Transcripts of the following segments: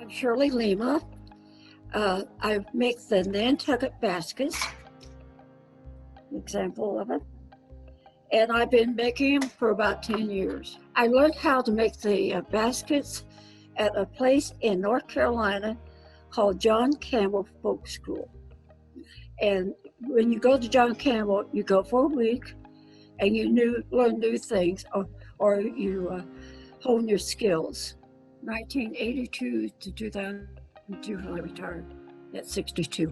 I'm Shirley Lima. I make the Nantucket baskets, example of it, and I've been making them for about 10 years. I learned how to make the baskets at a place in North Carolina called John Campbell Folk School. And when you go to John Campbell, you go for a week and you learn new things or you hone your skills. 1982 to 2002, I retired at 62.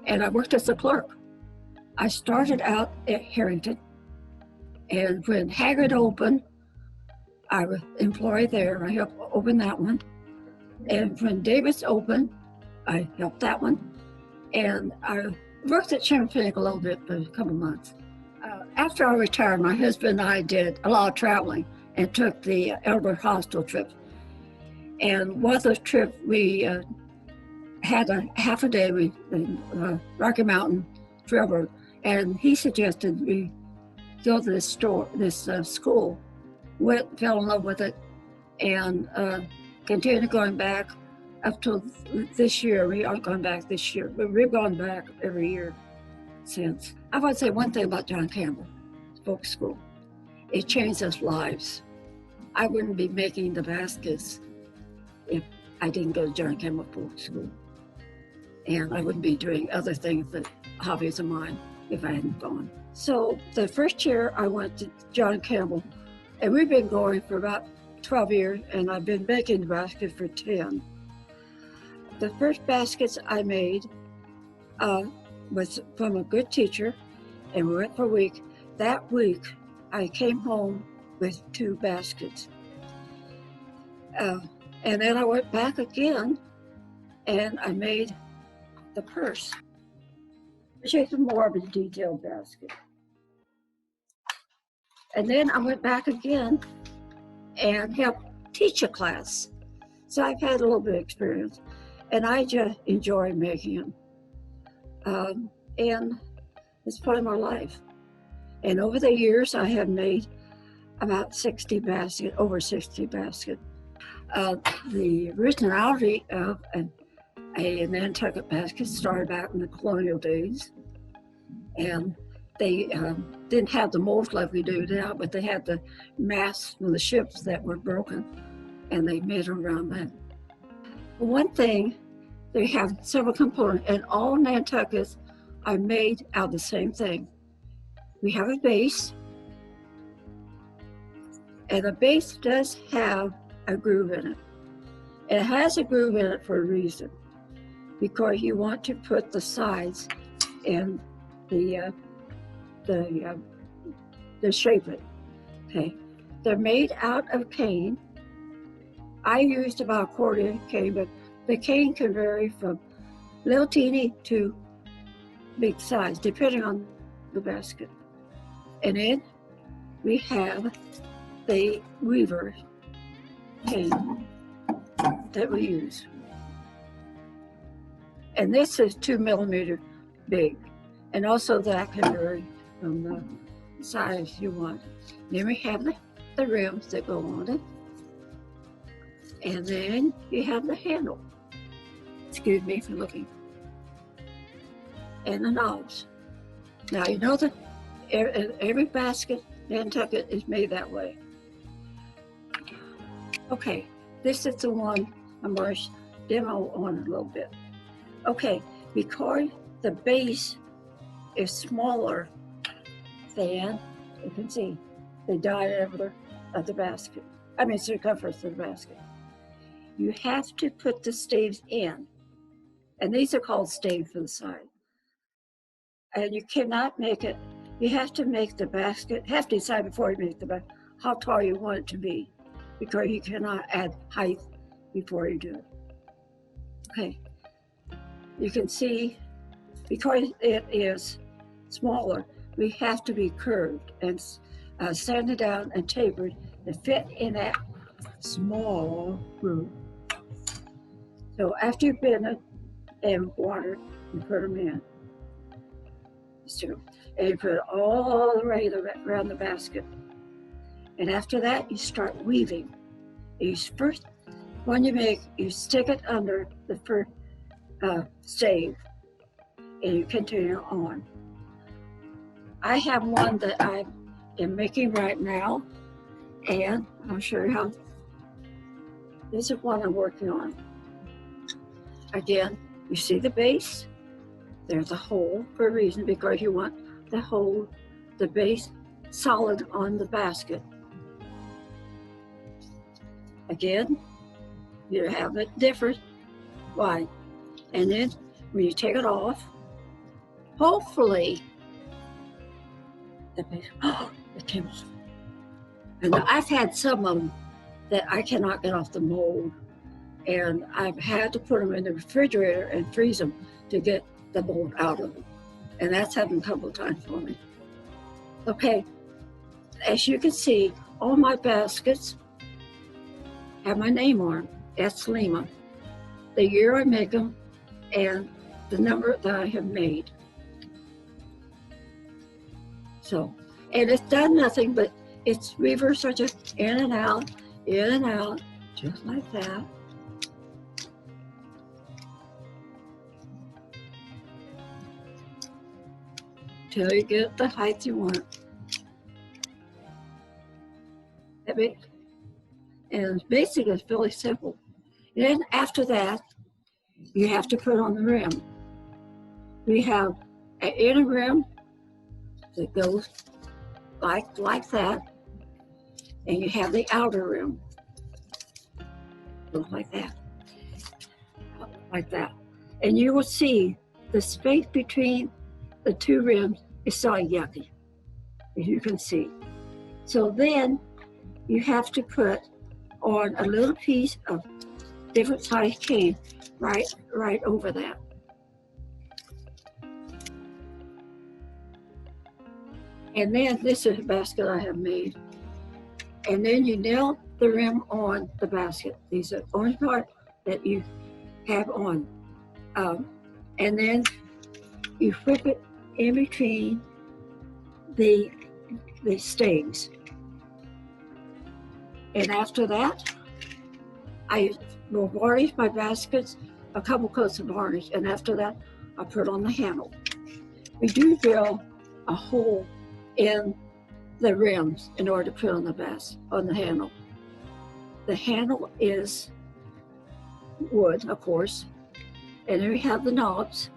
And I worked as a clerk. I started out at Harrington, and when Haggard opened, I was employed there. I helped open that one. And when Davis opened, I helped that one. And I worked at Champaign a little bit for a couple months. After I retired, my husband and I did a lot of traveling and took the elder hostel trip. And one of those trips, we had a half a day in Rocky Mountain Trailroad, and he suggested we go to this school. Fell in love with it, and continued going back up till this year. We aren't going back this year, but we've gone back every year since. I want to say one thing about John Campbell Folk School. It changed us lives. I wouldn't be making the baskets if I didn't go to John Campbell Folk School. And I wouldn't be doing other things that hobbies of mine if I hadn't gone. So the first year I went to John Campbell, and we've been going for about 12 years, and I've been making the basket for 10. The first baskets I made was from a good teacher, and we went for a week. That week, I came home with 2 baskets. And then I went back again, and I made the purse, which is more of a detailed basket. And then I went back again and helped teach a class. So I've had a little bit of experience, and I just enjoy making them. And it's part of my life. And over the years, I have made about 60 baskets, over 60 baskets. The originality of a Nantucket basket started back in the colonial days. And they didn't have the molds like we do now, but they had the masts from the ships that were broken, and they made them around that. One thing, they have several components, and all Nantuckets are made out of the same thing. We have a base, and the base does have a groove in it. It has a groove in it for a reason, because you want to put the sides in the shape it. Okay, they're made out of cane. I used about a quarter cane, but the cane can vary from little teeny to big size, depending on the basket. And then we have the weaver cane that we use. And this is 2 millimeter big. And also that can vary from the size you want. Then we have the rims that go on it. And then you have the handle. Excuse me for looking. And the knobs. Now you know that every basket Nantucket is made that way. Okay, this is the one I'm going to demo on a little bit. Okay, because the base is smaller than, you can see, the diameter of the basket. I mean, circumference of the basket. You have to put the staves in, and these are called staves for the side. And you cannot make it, you have to make the basket, have to decide before you make the basket how tall you want it to be, because you cannot add height before you do it. Okay, you can see, because it is smaller, we have to be curved and sanded down and tapered to fit in that small groove. So after you've been it and watered, you put them in. And you put it all the way around the basket. And after that, you start weaving. You first one you make, you stick it under the first stave and you continue on. I have one that I am making right now, and I'll show you how. This is what I'm working on. Again, you see the base? There's a hole for a reason, because you want the base solid on the basket. Again, you have it different. Why? And then when you take it off, hopefully the base, it came off. And I've had some of them that I cannot get off the mold, and I've had to put them in the refrigerator and freeze them to get the mold out of them. And that's happened a couple of times for me. Okay, as you can see, all my baskets have my name on them. That's Lima, the year I make them, and the number that I have made. So, and it's done nothing, but it's reverse such in and out, just like that. Till you get the height you want. And basically it's really simple. And then after that, you have to put on the rim. We have an inner rim that goes like that, and you have the outer rim. Goes like that. And you will see the space between the two rims is so yucky, as you can see. So then you have to put on a little piece of different size cane right over that. And then this is a basket I have made. And then you nail the rim on the basket. These are the only part that you have on. And then you flip it in between the staves. And after that, I will varnish my baskets, a couple coats of varnish, and after that, I put on the handle. We do drill a hole in the rims in order to put on the handle. The handle is wood, of course, and then we have the knobs.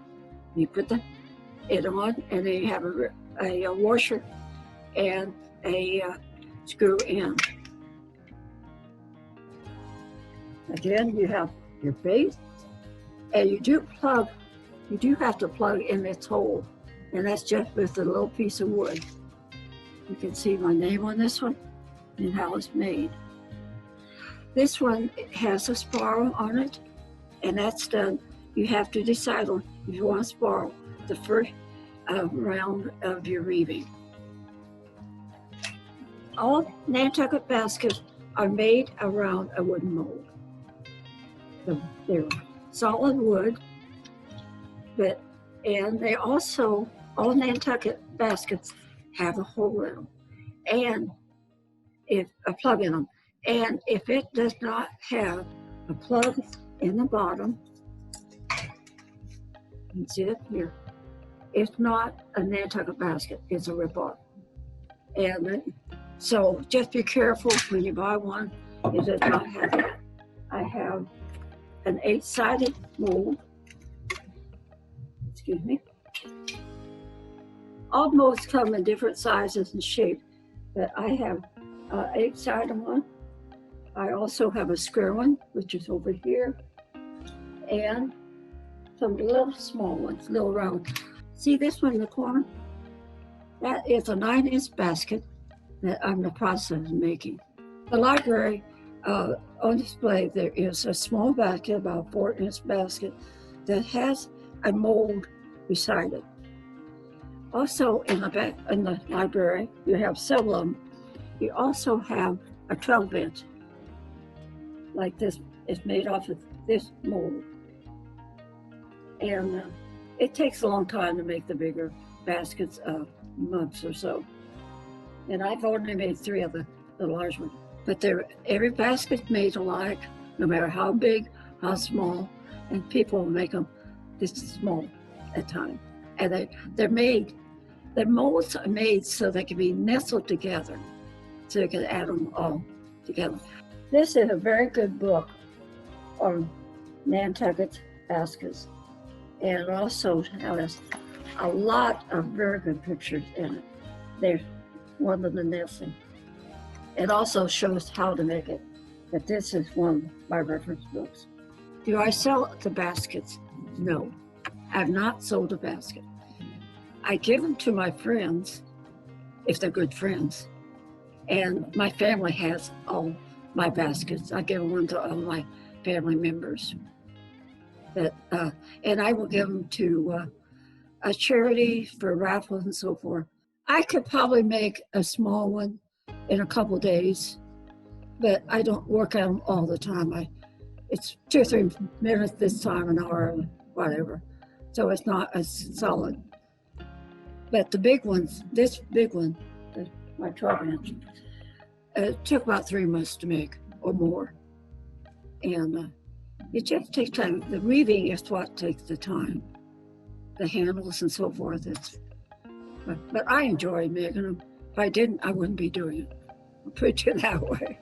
You put it on, and then you have a washer and a screw in. Again, you have your base, and you do have to plug in this hole, and that's just with a little piece of wood. You can see my name on this one and how it's made. This one has a spiral on it, and that's done. You have to decide on if you want to spiral the first round of your reeving. All Nantucket baskets are made around a wooden mold. They're solid wood, and they also, all Nantucket baskets have a hole in them, and if a plug in them. And if it does not have a plug in the bottom, you can see it here, it's not a Nantucket basket, it's a ripoff. And so just be careful when you buy one, it does not have that. I have an 8-sided mold. Excuse me. All molds come in different sizes and shapes, but I have 8-sided one. I also have a square one, which is over here, and some little small ones, little round. See this one in the corner? That is a 9-inch basket that I'm in the process of making. The library, on display, there is a small basket, about a 4-inch basket, that has a mold beside it. Also in the library, you have several of them. You also have a 12-inch, like this. It's made off of this mold. And it takes a long time to make the bigger baskets, months or so. And I've only made 3 of the large ones. But every basket's made alike. no matter how big, how small, and people will make them this small at times. And they're made, the molds are made so they can be nestled together, so you can add them all together. This is a very good book on Nantucket baskets, and it also has a lot of very good pictures in it. There's one of the nesting. It also shows how to make it, but this is one of my reference books. Do I sell the baskets? No, I've not sold a basket. I give them to my friends, if they're good friends, and my family has all my baskets. I give them to all my family members. And I will give them to a charity for raffles and so forth. I could probably make a small one in a couple days, but I don't work on them all the time. It's 2 or 3 minutes this time, an hour, whatever. So it's not as solid. But the big ones, this big one, my 12-inch, it took about 3 months to make or more. And it just takes time. The weaving is what takes the time. The handles and so forth. But I enjoy making them. If I didn't, I wouldn't be doing it. I'll put it that way.